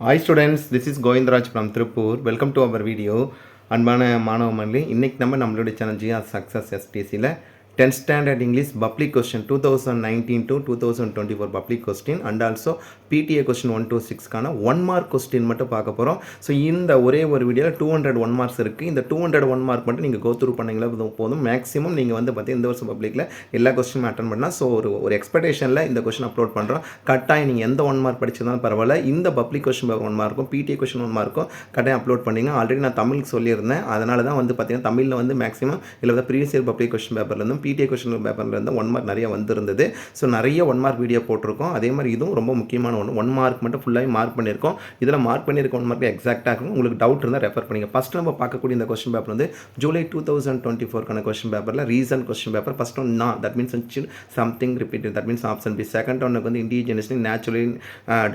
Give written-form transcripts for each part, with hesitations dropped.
Hi students, this is Govindraj from Tripur. Welcome to our video. அன்பான மாணவ மண்டலி, இன்னைக்கு நம்மளுடைய சேனல் ஜிஆர் சக்ஸஸ் எஸ்டிசியில் 10th standard English public question 2019 to 2024 public question and also PTA question 1 to 6க்கான 1 mark question மட்டும் பார்க்க போகிறோம். ஸோ இந்த ஒரே ஒரு வீடியோவில் 200 1 மார்க்ஸ் இருக்குது. இந்த 200 1 மார்க் மட்டும் நீங்கள் கோ த்ரூ பண்ணிங்களா போதும். மேக்ஸிமம் நீங்கள் வந்து பார்த்தீங்கன்னா இந்த வருஷம் பப்ளிக்கில் எல்லா கொஸ்டினும் அட்டன் பண்ணலாம். ஸோ ஒரு எக்ஸ்பெக்டேஷனில் இந்த கொஸ்டின் அப்லோட் பண்ணுறோம். கட்டாயம் நீங்கள் எந்த 1 மார்க் படிச்சிருந்தாலும் பரவாயில்ல, இந்த பப்ளிக் கொஸ்டின் 1 மார்க்கும் பிடிஏ கொஸ்டின் 1 மார்க்கும் கட்டாயம் அப்லோட் பண்ணிங்க. ஆல்ரெடி நான் தமிழுக்கு சொல்லியிருந்தேன், அதனால தான் வந்து பார்த்தீங்கன்னா தமிழில் வந்து மேக்ஸிமம் இல்லை ப்ரீவியஸ் இயர் பப்ளிக் கொஸ்டின் பேப்பர்லேருந்தும் பிடிஏ கொஸ்டின் பேப்பர்லேருந்து 1 மார்க் நிறைய வந்துருந்தது. ஸோ நிறைய 1 மார்க் வீடியோ போட்டிருக்கோம். அதே மாதிரி இதுவும் ரொம்ப முக்கியமான ஒன்று. 1 மார்க் மட்டும் ஃபுல்லாகவே மார்க் பண்ணியிருக்கோம். இதில் மார்க் பண்ணியிருக்க 1 மார்க் எக்ஸாக்டாக இருக்கும். உங்களுக்கு டவுட் இருந்தால் ரெஃபர் பண்ணிங்க. ஃபஸ்ட் நம்ம பார்க்கக்கூடிய இந்த கொஸ்டின் பேப்பர் வந்து ஜூலை 2024க்கான கொஸ்டின் பேப்பரில் recent question paper. First one நான், that means something repeated, that means option B. Second ஒன்னுக்கு வந்து indigenously naturally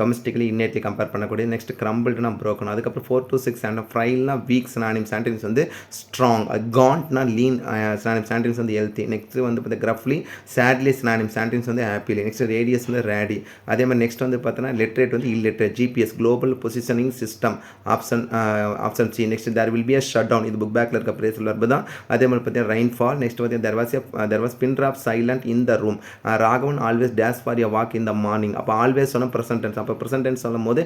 domestically innately compare பண்ணக்கூடிய. நெக்ஸ்ட் கிரம்பிள்டுனா ப்ரோக்கன். அதுக்கப்புறம் 4 to 6 அண்ட் ஃப்ரைல்னா வீக் சினானிம் சான்டென்ஸ் வந்து ஸ்ட்ராங். காண்ட்னா லீன் சினானிம் சான்டென்ஸ் வந்து ஹெல்த்தி. நெக்ஸ்ட் வந்து பார்த்தா கிரஃப்லி சேட்லி சினானிம் சான்டென்ஸ் வந்து ஹாப்பிலி. நெக்ஸ்ட் ரேடியஸ் வந்து ரேடி. அதே மாதிரி நெக்ஸ்ட் வந்து பார்த்தோன்னா லெட்ரேட் வந்து illiterate. GPS global positioning system option C. Next there will be a shut down. இது புக் பேக்கில் இருக்க பிரேஸ் வர்பு தான். அதே மாதிரி பார்த்தீங்கன்னா ரெயின்ஃபால். நெக்ஸ்ட் பார்த்தீங்கன்னா there was pin drop silent in the room. Raghavan always days for a walk in the morning. அப்போ always சொன்னால் ப்ரெசன்ட் டென்ஸ். அப்போ ப்ரெசன்ட் டென்ஸ் சொல்லும் போது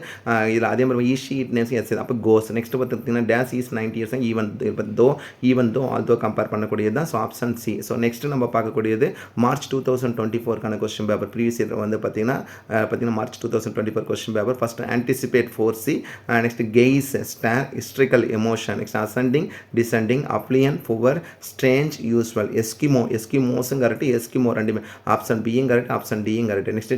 இதில் அதே மாதிரி ஈஷி இட் நேம்ஸ் எஸ். அப்போ கோஸ். நெக்ஸ்ட் பார்த்தீங்கன்னா days is 90 years even though although compare பண்ணக்கூடியது தான். So option C. So next நம்ம பார்க்கக்கூடியது மார்ச் 2024க்கான கொஸ்டின் பேப்பர். ப்ரீவியஸ் இயர் வந்து பார்த்தீங்கன்னா March 2024 question paper. First anticipate 4C. Next guys star historical emotion. Next ascending descending அப்ளியன் poor strange usual. எஸ்கிமோஸும் correct, Eskimo ரெண்டுமே. ஆப்ஷன் பியும் கரெக்ட், ஆப்ஷன் டியும் correct. Next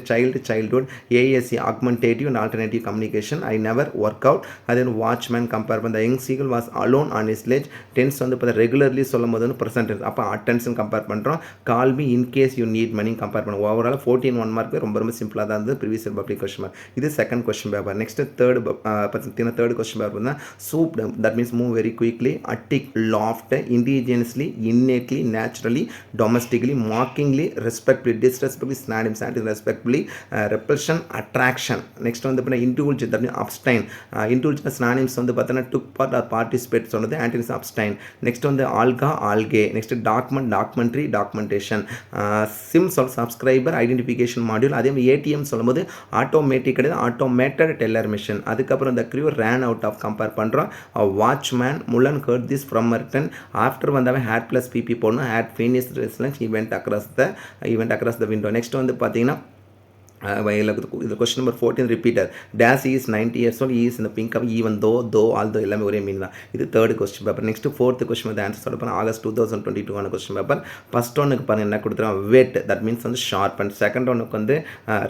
childhood ASC augmentative and alternative communication. I never work out. அதே watchman compare பண்ண young seagull was alone on his ledge. Tense வந்து பார்த்தா regularly சொல்லும் போது வந்து ப்ரெசன்ட் டென்ஸ். அப்போ அட்டென்ஷன் கம்பேர் பண்ணுறோம். Call me in case you need money compare பண்ணுவோம். ஓவரால் 14 1 மார்க் ரொம்ப சிம்பிளாக தான் இருந்தது previous year public question mark. இது second question paper. Next third question paper தான் swoop. That means move very quickly, attic, loft, indigenously, innately, naturally, domestically, mockingly, respectfully, டிஸ்ரெஸ்பெக்ட்லி, ஸ்னாடிம் சான்டிஸ், respectfully, ரெப்பல்ஷன், attraction. Next வந்து பார்த்தீங்கன்னா இன்டூல்ஜ், that mean abstain. இன்டூல்ஜ் ஸ்னானிம்ஸ் வந்து பார்த்தீங்கன்னா டுக் part or participate சொன்னது antonyms abstain. Next வந்து alga algae. Next document documentary documentation. SIM subscriber identification module. அதே மாதிரி ATM சொல்லும்போது automatic கிடையாது, ஆட்டோமேட்டட் டெல்லர் மிஷின். அதுக்கப்புறம் இந்த crew ran out of compare பண்ணுறோம். வாட்ச்மேன் முலன் heard this from written. After வந்தாவே ஹேட் ப்ளஸ் பிபி போடணும். ஹேட் ஃபினிஷ் ரெஸ்லன்ஸ் event across the window. Next வந்து பார்த்தீங்கன்னா இது question number 14 repeater. Days is 90 years old, is இந்த pink up even though although எல்லாமே ஒரே மீன் தான். இது third question paper. Next fourth question வந்து ஆன்சர் சொல்ல போனால் ஆகஸ்ட் 2022 கொஸ்டின் பேப்பர். ஃபர்ஸ்ட் ஒன்னுக்கு பாருங்கள் என்ன கொடுத்துருவோம், வெட், தட் மீன்ஸ் வந்து ஷார்ப். அண்ட் செகண்ட் ஒன்னுக்கு வந்து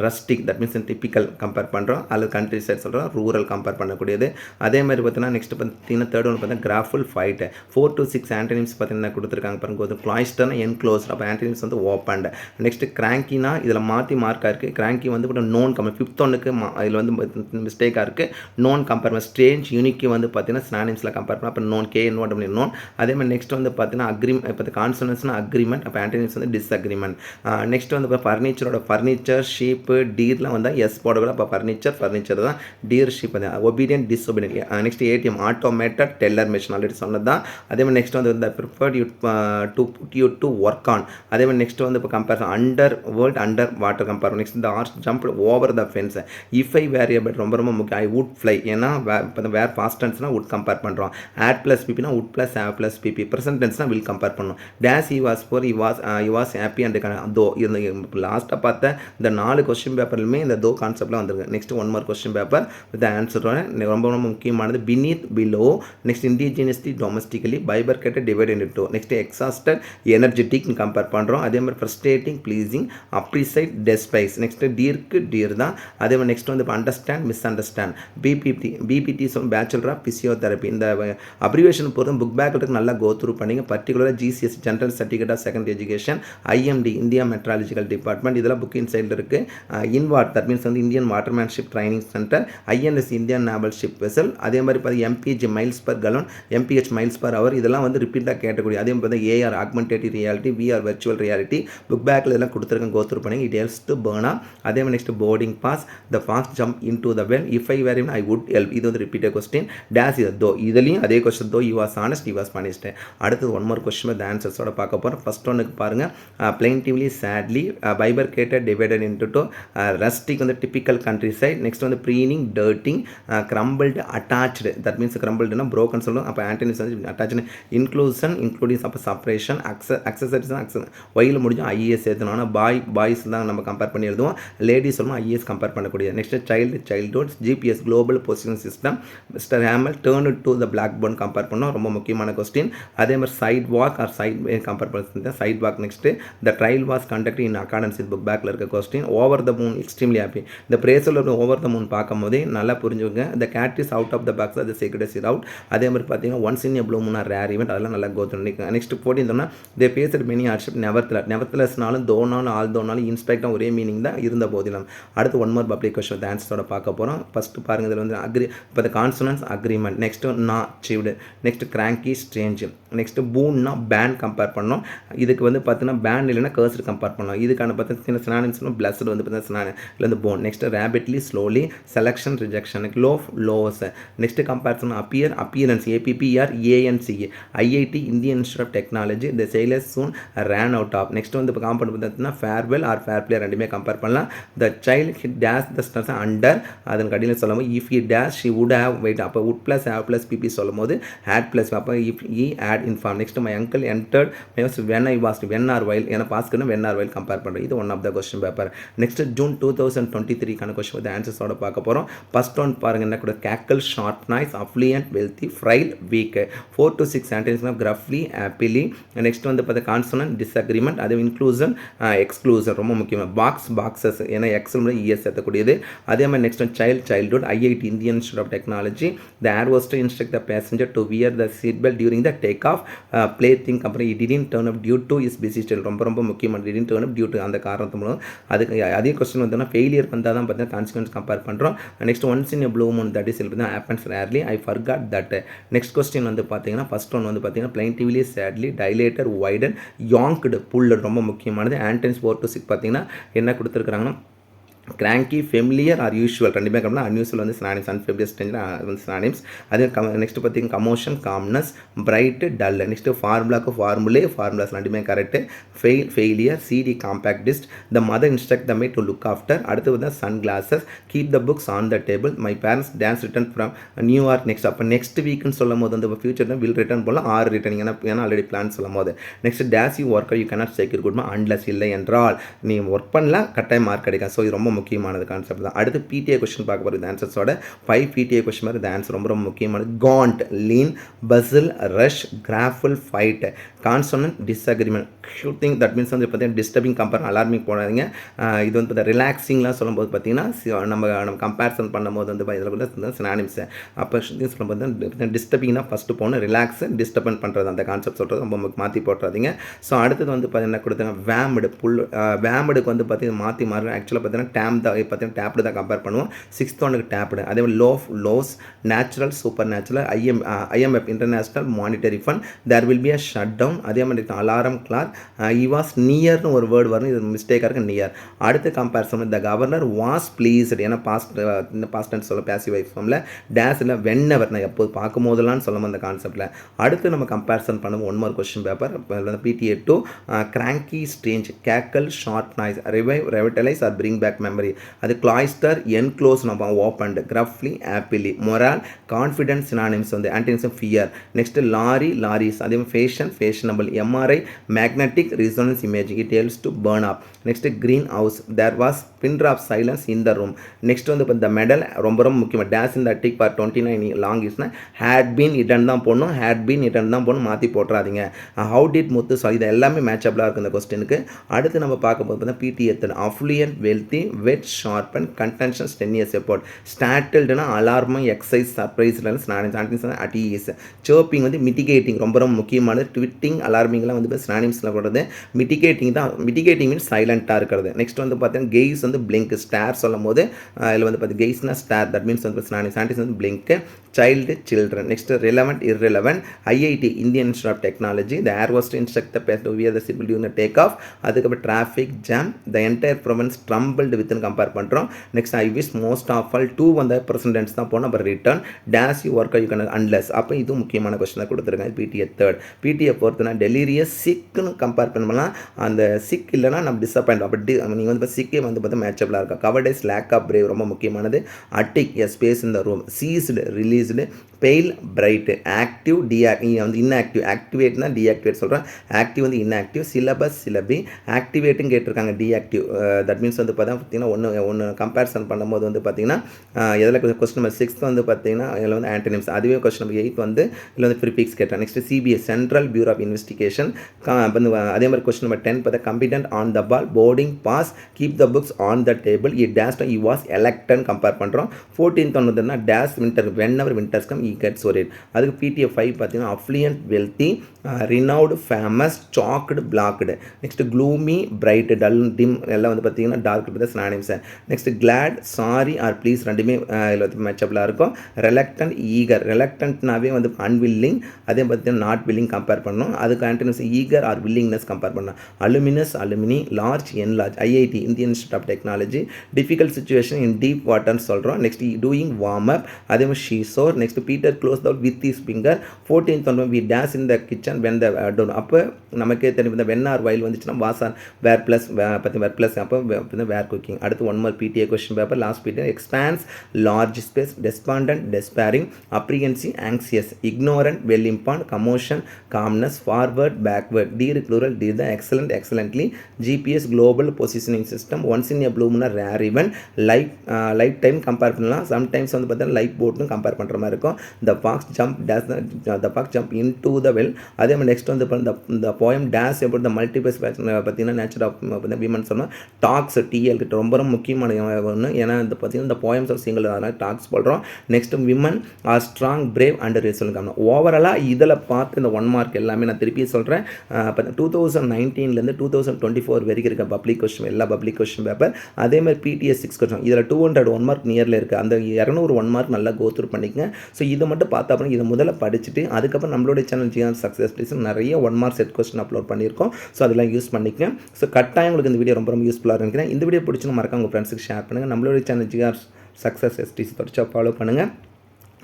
rustic, that means typical compare பண்ணுறோம். அல்லது கண்ட்ரி சைட் சொல்கிறோம், ரூரல் கம்பேர் பண்ணக்கூடியது. அதே மாதிரி பார்த்தீங்கன்னா நெக்ஸ்ட் பார்த்தீங்கன்னா தேர்ட் ஒன்று பார்த்தீங்கன்னா கிராஃபுல் ஃபைட். 4 to 6 ஆன்டனிம்ஸ் பார்த்தீங்கன்னா கொடுத்துருக்காங்க பாருங்க. கிளாய்ஸ்டர்னா என்க்ளோஸ்ட். அப்போ ஆன்டனிம்ஸ் வந்து ஓப்பன்ட். நெக்ஸ்ட் கிராங்கினா இதில் மாற்றி மார்க்காக இருக்குது. கிராங்கி வந்து கூட நோன் கம்பேர். ஃபிஃப்த் ஒன்னுக்கு இதில் வந்து மிஸ்டேக்காக இருக்குது. நோன் கம்பேர் ஸ்ட்ரேஞ்ச் யூனிக்கு வந்து பார்த்தீங்கன்னா ஸ்னானிம்ஸில் கம்பேர் பண்ண. அப்போ நோன் கே நோட் அப்படி நோன். அதே மாதிரி நெக்ஸ்ட் வந்து பார்த்தீங்கன்னா இப்போ கான்சனன்ஸ்னா அக்ரிமெண்ட். அப்போ ஆன்டனிம்ஸ் வந்து டிஸ்அக்ரிமெண்ட். நெக்ஸ்ட் வந்து இப்போ ஃபர்னிச்சரோட ஃபர்னிச்சர் ஷீப்பு டீர்லாம் வந்து எஸ் போடக்கூடாது. அப்போ ஃபர்னிச்சர் தான். டீர் ஷீப் வந்து obedient disobedient. Next ATM automated teller machine already சொன்னது தான். அதே மாதிரி நெக்ஸ்ட் வந்து இந்த preferred you to put you to work on. அதே மாதிரி நெக்ஸ்ட் வந்து இப்போ comparison under world under water compare. Next இந்த horse jump over the fence. If I variable ரொம்ப முக்கியம். I would fly. ஏன்னா இப்போ வேர் பாஸ்ட் டென்ஸ்னா வுட் கம்பேர் பண்ணுறோம். ஆட் ப்ளஸ் பிபினா would plus have plus PP. Present டென்ஸ்னா வில் கம்பேர் பண்ணணும். Days he was four he was happy and though. லாஸ்ட்டாக பார்த்த இந்த 4 கொஸ்டின் பேப்பர்லையுமே இந்த தோ கான்செப்டில் வந்துருக்கு. Next 1 mark question paper with answer ரொம்ப முக்கியமானது. Beneath below. Next indigenously domestically bifurcated divide into two. Next exhausted energetic compare பண்ணுறோம். அதே மாதிரி frustrating pleasing appreciate despise. Next டீருக்கு டீர் தான். அதே மாதிரி நெக்ஸ்ட் வந்து இப்போ அண்டர்ஸ்டாண்ட் மிஸ் அண்டர்ஸ்டாண்ட். பிபிடி சொல்லும் பேச்சுலர் ஆஃப் பிசியோதெரப்பி. இந்த அப்ரிவேஷன் பொறுத்த புக் பேக்கில் நல்லா கோ த்ரூ பண்ணிங்க. பர்டிகுலராக GCS general certificate of secondary education, IMD India meteorological department இதெல்லாம் புக் இன் சைடில் இருக்குது. இன்வாட் தட் மீன்ஸ் வந்து Indian watermanship training centre, INS Indian naval ship vessel. அதே மாதிரி பார்த்து MPH miles per gallon, MPH miles per hour இதெல்லாம் வந்து ரிப்பீட்டாக கேட்டக்கூடிய. அதே மாதிரி பார்த்தா AR augmentative reality, VR virtual reality book பேக்கில் இதெல்லாம் கொடுத்துருக்கேன். கோ த்ரூ பண்ணிங்க. இட் ஹெல்ப்ஸ் டு பேர்னா. அதே மாதிரி நெக்ஸ்ட் போர்டிங் பாஸ், த ஃபாஸ்ட் jump in to the well, if I were even I would help. இது வந்து ரிப்பீட்டட் கொஸ்டின். டேஸ் இது தோ, இதுலேயும் அதே question though you was honest you was punished. அடுத்தது ஒன் மோர் கொஸ்டின் த ஆன்சர்ஸோட பார்க்க போகிறோம். ஃபர்ஸ்ட் ஒன்றுக்கு பாருங்கள், plaintively sadly, bifurcated divided into two, rustic வந்து டிப்பிக்கல் கண்ட்ரி சைட், நெக்ஸ்ட் வந்து ப்ரீனிங் டர்ட்டிங், கிரம்பிள்டு அட்டாச்டு, தட் மீன்ஸ் கிரம்பிள்டுனா ப்ரோக்கன் சொல்லும். அப்போ ஆன்டனிஸ் வந்து அட்டாச்சு, இன்க்ளூஷன் இன்க்ளூடிங் அப்போ செப்பரேஷன், அக்சசரிஸ் தான் ஒயில் முடிஞ்சோம் ஐஏஎஸ் ஏற்றணும். பாய்ஸ் தான் நம்ம கம்பேர் பண்ணி எழுதுவோம், லேடிஸ் சொல்லணும் ஐஏஎஸ் கம்பேர் பண்ணக்கூடியது. Next childhood, GPS global position system, mister Hamel turned to the blackboard compare பண்ணோம், ரொம்ப முக்கியமான கொஸ்டின். அதே மாதிரி sidewalk or side compare பண்ணி sidewalk. Next the trial was conduct in accordance with book பேக்கில் இருக்க question. Over the moon extremely happy, இந்த பிரேஸில் ஓவர் த மூன் பார்க்கும் போதே நல்லா புரிஞ்சுங்க. The cat is out of the box, அது சீக்ரெட் இஸ் அவுட். அதே மாதிரி பார்த்தீங்கன்னா once in a blue Moon or rare event, அதெல்லாம் நல்லா கோத் பண்ணி. நெக்ஸ்ட் போட்டிருந்தோம்னா தே பேஸ்ட் மெனி ஹார்ட்ஷிப் நெவர்த்லெஸ்னாலும் தோனாலும் ஆல் தோனாலும் இன்ஸ்பெக்டாக ஒரே மீனிங் தான் இருந்த போதிலும். அடுத்து ஒன் மோர் பப்ளிக் கொஸ்டின் ஆன்சரோட பார்க்க போகிறோம். ஃபஸ்ட்டு பாருங்கள், இதில் வந்து அக்ரி, இப்போ த கான்சனன்ஸ் அக்ரிமெண்ட், நெக்ஸ்ட்டு நான் achieved, next cranky strange, next பூன்னா பேன் கம்பேர் பண்ணோம். இதுக்கு வந்து பார்த்தீங்கன்னா பேன் இல்லைன்னா கர்ஸ்டு கம்பேர் பண்ணோம். இதுக்கான பார்த்தீங்கன்னா சினானிம்ஸ் பிளஸ்டு வந்து பார்த்தீங்கன்னா சினானிம் இல்லை வந்து boon. Next rapidly slowly, selection rejection, loaf loss. Next comparison appearance, APPR ANCA, IIT Indian institute of technology, the sailors soon ran out of. Next வந்து இப்போ காம்பவுண்ட் பார்த்தீங்கன்னா ஃபேர்வெல் ஆர் ஃபேர் பிளே ரெண்டுமே compare பண்ணலாம். The child hit days the stairs under, அதன் கடையில் சொல்லும் போது if he days she would have wait, அப்போ would plus have plus PP சொல்லும் போது ஹேட் ப்ளஸ், அப்போ if he had inform. Next my uncle entered when I was when or while, ஏன்னா பாஸ்க்கு வென் ஆர் வைல் கம்பேர் பண்ணுறோம். இது one of the question paper. Next June 2023 question வந்து ஆன்சர்ஸோட பார்க்க போகிறோம். ஃபர்ஸ்ட் ஒன் பாருங்க என்ன கூட, cackle short noise, affluent wealthy, frail weak. 4 to 6 சென்டென்ஸ்னா கிரஃப்லி ஆப்பிலி. நெக்ஸ்ட் வந்து பார்த்தா கான்சனன்ட் டிஸ்அக்ரிமெண்ட், அது இன்க்ளூசன் எக்ஸ்க்ளூசன் ரொம்ப முக்கியமாக. பாக்ஸஸ் ஏன்னா எக்ஸல் முறை இஎஸ் ஏற்றக்கூடியது. அதே மாதிரி next childhood, IIT Indian institute of technology, the air hostess instruct the passenger to wear the seat belt during the take off, play thing, அப்புறம் it didn't turn up due to is busy style, ரொம்ப முக்கியமான didn't turn up due to அந்த காரணத்து மூலம். அதுக்கு அதே question வந்தோம்னா failure வந்தால் தான் பார்த்தீங்கன்னா கான்சிக்வன்ஸ் கம்பேர் பண்ணுறோம். Next once in a blue moon, that is தான் happens rarely, I forgot that. Next question வந்து பார்த்தீங்கன்னா ஃபர்ஸ்ட் ஒன் வந்து பார்த்தீங்கன்னா plaintively sadly, dilator widen, yanked pulled ரொம்ப முக்கியமானது. ஆன்டன்ஸ் 4 to 6 பார்த்தீங்கன்னா என்ன கொடுத்துருக்குறாங்கன்னா கிராங்கி, ஃபெமிலியர் ஆர் யூஷுவல் ரெண்டுமே கம்னா, அன்யூஷுவல் வந்து சினானிம்ஸ், அன்ஃபெமிலியர் ஸ்ட்ரேஞ்ச் வந்து சினானிம்ஸ். அதே நெக்ஸ்ட் பார்த்தீங்கன்னா commotion calmness, bright dull. Next ஃபார்முலாக்கு ஃபார்முலாஸ் ரெண்டுமே correct. Failure, CD compact disc, the mother instruct the maid to look after. அடுத்து வந்து sunglasses, keep the books on the table, my parents dance return from New York. Next அப்போ next வீக்னு சொல்லும் போது வந்து future will return போகலாம், or returning ஏன்னா already plan சொல்லும் போது. Next days you worker you cannot secure good marks unless, இல்லை என்றால் நீ ஒர்க் பண்ணலாம் கட்டாயம் மார்க் கிடைக்கும். ஸோ இது ரொம்ப முக்கியமானது கான்செப்ட் தான். அடுத்து பிடிஏ கொஸ்டின் பார்க்க போகிறது ஆன்சர்ஸோட 5 பிடிஏ கொஸ்டின் மாதிரி இந்த ஆன்சர் ரொம்ப முக்கியமானது. Cant, lean, puzzle, rush, grateful, fight. Consonant disagreement, shooting, that means வந்து பார்த்தீங்கன்னா டிஸ்டர்பிங் கம்பேர் அலார்மிங் போடாதீங்க. இது வந்து பார்த்தா ரிலாக்ஸிங்லாம் சொல்லும்போது பார்த்தீங்கன்னா நம்ம கம்பேரிசன் பண்ணும்போது வந்து இதில் கூட சினானிம்ஸ். அப்போ சொல்லும்போது டிஸ்டர்பிங் தான் ஃபஸ்ட்டு போகணும், ரிலாக்ஸ் டிஸ்டர்பன் பண்ணுறது அந்த கான்செப்ட் சொல்கிறது ரொம்ப மாற்றி போட்டுறாதீங்க. ஸோ அடுத்தது வந்து பார்த்தீங்கன்னா கொடுத்தாங்க வேம்டு, வேம்டுக்கு வந்து பார்த்தீங்கன்னா மாற்றி மாறும். ஆக்சுவலாக பார்த்தீங்கன்னா டேம் தான் பார்த்தீங்கன்னா டேப்டு தான் கம்பேர் பண்ணுவோம். 6th ஒனுக்கு டேப்டு. அதே மாதிரி loss, natural, supernatural, IMF international monetary fund, there will be a shut down. அதே மாதிரி அலாரம் கிளாக், இ வாஸ் நியர்னு ஒரு வேர்டு வரும், இது மிஸ்டேக்காக இருக்குது நியர். அடுத்த comparison the governor was pleased, ஏன்னா பாஸ்ட் டென்ஸ் சொல்ல பேசிவ் வைஃப் ஃபார்மில். டேஸ் இல்லை வென்எவர், நான் எப்போது பார்க்கும் போதெல்லாம் சொல்லும் அந்த கான்செப்டில். அடுத்து நம்ம கம்பேரிசன் பண்ணுவோம். One more question paper PTA 2, cranky strange, cackle short noise, revive revitalise or bring back memory. அது கிளாய்ஸ்டர், என்க்ளோஸ் நம்ம opened, gruffly happily. Morale, confidence synonyms வந்து ஆன்டினிம்ஸ் ஃபியர். நெக்ஸ்ட் லாரிஸ், அதே மாதிரி fashionable. MRI, magnetic resonance imaging, it helps to burn up. Next greenhouse, there was pin drop silence in the room. Next வந்து இப்போ இந்த medal ரொம்ப முக்கியமாக. Days in the அட்டிக் for 29 long இஸ்னா had been இட்டன் தான் போடணும், மாற்றி போட்டுறாதீங்க. ஹவு டிட் முத்து, ஸோ இது எல்லாமே மேட்சபிளாக இருக்குது இந்த கொஸ்டினுக்கு. அடுத்து நம்ம பார்க்கும்போது பார்த்தீங்கன்னா PTA 3, affluent, wealthy, wet, sharp and contentions 10 years effort. ஸ்டாட்டில்டுனா அலார்மம், எக்ஸைஸ், சர்ப்ரைஸ், அட்டீஸ். சர்ப்பிங் வந்து மிட்டிகேட்டிங் ரொம்ப முக்கியமானது. ட்விட்டிங், அலார்மிங்லாம் வந்து ஸ்னானிம்ஸில் போடுறது. மிட்டிகேட்டிங் மீன்ஸ் சைலண்ட்டாக இருக்கிறது. நெக்ஸ்ட் வந்து பார்த்தீங்கன்னா கெய்ஸ் வந்து வந்து blink ஸ்டார் சொல்லும்போது இதில் வந்து பார்த்து கெய்ஸ்னா ஸ்டார் தட் மீன்ஸ் வந்து scientist வந்து blink child children next relevant irrelevant IIT Indian Institute of Technology the air was to instruct the pilot to wear the seatbelt during the takeoff அதுக்கப்புறம் traffic jam the entire province trembled within compare பண்ணுறோம் next I wish most of all 2 வந்து present tense தான் போனோம் அப்புறம் return dash you work you can unless அப்போ இது முக்கியமான question தான் கொடுத்துருக்காங்க PTA third PTA பொறுத்தனா delirious sickனு கம்பேர் பண்ணலாம் அந்த sick இல்லைனா நம்ம disappoint அப்படி நீங்கள் வந்து சிக்கே வந்து பார்த்தா மேட்சபிளாக இருக்கும் cowardice lack of brave ரொம்ப முக்கியமானது attic a space in the room seized released pale bright active வந்து inactive activate தான் deactivate சொல்கிறேன் active வந்து inactive syllabus syllabi activating கேட்டிருக்காங்க deactive that means வந்து பார்த்தீங்கன்னா ஒன்று கம்பேரிசன் பண்ணும்போது வந்து பார்த்தீங்கன்னா எதில் கொஸ்டின் நம்பர் 6 வந்து பார்த்தீங்கன்னா இதில் வந்து ஆன்டனிம்ஸ் அதுவே கொஸ்டின் நம்பர் 8 வந்து இதில் வந்து ப்ரிஃபிக்ஸ் கேட்டேன் next CBS central bureau of investigation வந்து அதே மாதிரி கொஸ்டின் நம்பர் 10 பார்த்தா competent on the ball boarding pass keep the books on the table it days he was elected compare பண்ணுறோம் 14th ஒன்றுனா days winter whenever winters come he gets ஒரேட் அதுக்கு PTA 5 பார்த்தீங்கன்னா affluent wealthy renowned famous choked blocked next gloomy bright dull dim எல்லாம் வந்து பார்த்தீங்கன்னா dark பற்றி synonyms next Claude sorry R please ரெண்டுமே இதில் வந்து மேட்சபிளாக இருக்கும் ரெலக்டன்ட் ஈகர் ரெலக்டன்ட்னாவே வந்து அன்வில்லிங் அதே பார்த்தீங்கன்னா நாட் வில்லிங் கம்பேர் பண்ணணும் அதுக்கு antonyms eager or willingness compare பண்ணணும் alumnus alumni large enlarge IIT Indian institute of technology difficult situation in deep வாட்டர்னு சொல்கிறோம் நெக்ஸ்ட் டூயிங் வார்ம் அப் அதே மாதிரி seesaw next Peter close the with is finger 14th one we days in the kitchen when the done அப்போ நமக்கே தெரியும் இந்த when R வயல் வந்துச்சுன்னா வாஸ் ஆர் வேர் ப்ளஸ் பற்றி வேர் ப்ளஸ் அப்போ வேர் குக்கிங் அடுத்து one more PTA question paper last PTA expanse large space despondent despairing apprehensive anxious ignorant well இம்பான் commotion calmness forward backward deer plural deer the excellent excellently GPS global positioning system once in a ப்ளூம்னா rare even lifetime compare பண்ணலாம் sometimes வந்து பார்த்தீங்கன்னா life போட்டும் compare பண்ணுற மாதிரி இருக்கும் the fox jump in to the well அதே மாதிரி நெக்ஸ்ட் வந்து இந்த போயம் டேஸ் எப்படி த மல்டிபிள்ஸ் பார்த்தீங்கன்னா நேச்சர் ஆஃப் விமன் சொன்னால் டாக்ஸ் TL கிட்ட ரொம்ப ரொம்ப முக்கியமான ஒன்று ஏன்னா இந்த பார்த்தீங்கன்னா இந்த போயம்ஸ் ஆஃப் சிங்கிள் அதனால் டாக்ஸ் போடுறோம் next women are strong brave and சொல்லுங்க ஓவராலாக இதில் பார்த்து இந்த 1 மார்க் எல்லாமே நான் திருப்பி சொல்கிறேன் இப்போ 2019 2024 வரைக்கும் இருக்க பப்ளிக் கொஸ்டின் எல்லா பப்ளிக் கொஸ்டின் பேப்பர் அதே மாதிரி PTA 6 கொஸ்டின் இதில் 200 1 மார்க் நியரில் இருக்குது அந்த 200 1 மார்க் நல்லா கோத்ரூ பண்ணிக்கங்க ஸோ இதை மட்டும் பார்த்தா அப்புறம் இதை முதல்ல படிச்சுட்டு அதுக்கப்புறம் நம்மளுடைய சேனல் ஜிஆர் சக்ஸஸ் ப்ளீஸ் நிறைய 1 மார்க் செட் கொஸ்டின் அப்லோட் பண்ணியிருக்கோம் ஸோ அதெல்லாம் யூஸ் பண்ணிக்கங்க ஸோ கட்டாயம் உங்களுக்கு இந்த வீடியோ ரொம்ப ரொம்ப யூஸ்ஃபுல்லாக இருக்கிறேன் இந்த வீடியோ பிடிச்சுன்னு மறக்காம உங்கள் ஃப்ரெண்ட்ஸுக்கு ஷேர் பண்ணுங்கள் நம்மளுடைய சேனல் ஜிஆர் சக்ஸஸ் STC தொடர்ச்சியாக ஃபாலோ பண்ணுங்கள்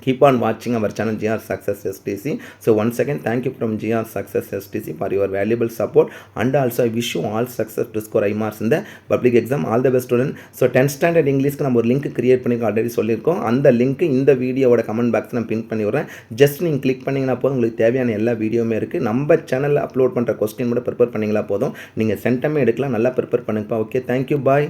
keep on watching our channel GR Success STC. So once again thank you from GR Success STC for your valuable support and also I wish you all success to score high marks in the public exam. All the best student. So 10th standard English நம்ம ஒரு link create பண்ணி already சொல்லியிருக்கோம் அந்த link இந்த வீடியோவோட comment box நான் பின் பண்ணி விடுறேன் ஜஸ்ட் நீங்கள் கிளிக் பண்ணிங்கன்னா போதும் உங்களுக்கு தேவையான எல்லா வீடியோவுமே இருக்குது நம்ம சேனலில் அப்லோட் பண்ணுற கொஸ்டின் மட்டும் ப்ரிப்பேர் பண்ணிங்களா போதும் நீங்கள் சென்டமே எடுக்கலாம் நல்லா ப்ரிப்பேர் பண்ணுங்கப்பா ஓகே தேங்க்யூ பாய்